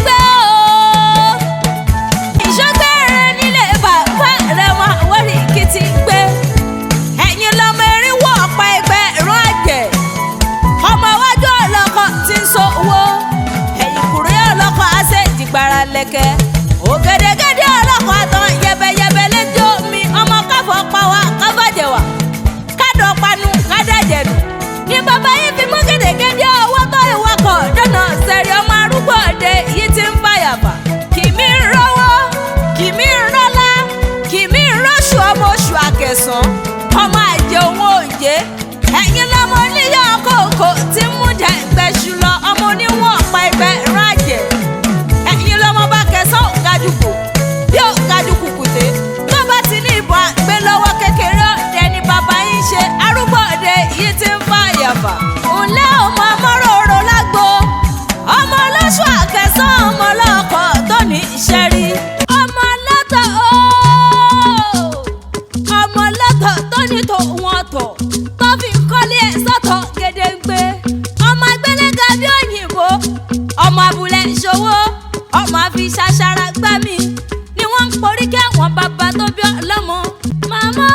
gbé o. Ìṣọ́gbẹ́rẹ́ nílé bàbá rẹ̀ wọn Àwórì kì í ti gbé. Ẹ̀yin lọmọ erinwó ọ̀pá ẹgbẹ́ ìran àjẹ́. Ọmọ iwájú ọlọ́kọ̀ tí ń so owó. Ẹ̀yìn kùrẹ́ ọlọ́kọ̀ á ṣe ìdìgbàrà lẹ̀kẹ́. Ògèdègèdè ọlọ́kọ̀ àtàn yẹbẹyẹbẹ létí omi. Ọmọ káfọ́ pa wá káfàjẹ̀ wá. Kádọ̀ panu kádàjẹ̀nù. Ní bàbá yìí fi mú gèdègèdè owó tó ìwakọ̀ dọ́nà sẹ́rí ọmọ arúgbó òde yìí ti ń fàyàfà. Kìmí ń rówó, kìmí ń rọ́lá, kìmí ń rọ́ṣù ọmọ oṣù àkẹsàn. Ọmọ àjẹ òun òǹjẹ. Ẹ̀yin lọmọ oníyọ̀ kòkó tí ń mú jẹ ìgbẹ́sù lọ. Ọmọ oníwọ̀n ọ̀pá ẹgbẹ́ ìran àjẹ́. Ẹ̀yin lọmọ bá kẹsàn ó gajùkù bí ó gajùkù kùté. Tó bá ti ní ìbọn àgbé lọ́wọ́ kékeré ọ̀dẹ ni bàbá yín ṣe. Arúgbó òde yìí ti ń fàyàfà. Ǹlẹ́ ọmọ amọ́ròrò lágbo. Ọmọ ọlọ́ṣù àkẹsàn ọmọ ọlọ́kọ̀ tó ní iṣẹ́ rí. Ọmọ ọlọ́tọ̀ ooo. Ọmọ ọlọ́tọ̀ tó ní tòun ọ̀tọ̀. Tó fi kọ́lé ẹ̀ sọ́tọ̀ gédéǹgbé. Ọmọ agbéléga bí òyìnbó. Ọmọ abúlé ìṣòwò. Ọmọ àfi ṣàṣàrà gbá mi. Ni wọ́n ń porí kí àwọn bàbá tó bí ọlọ́mọ. Màmá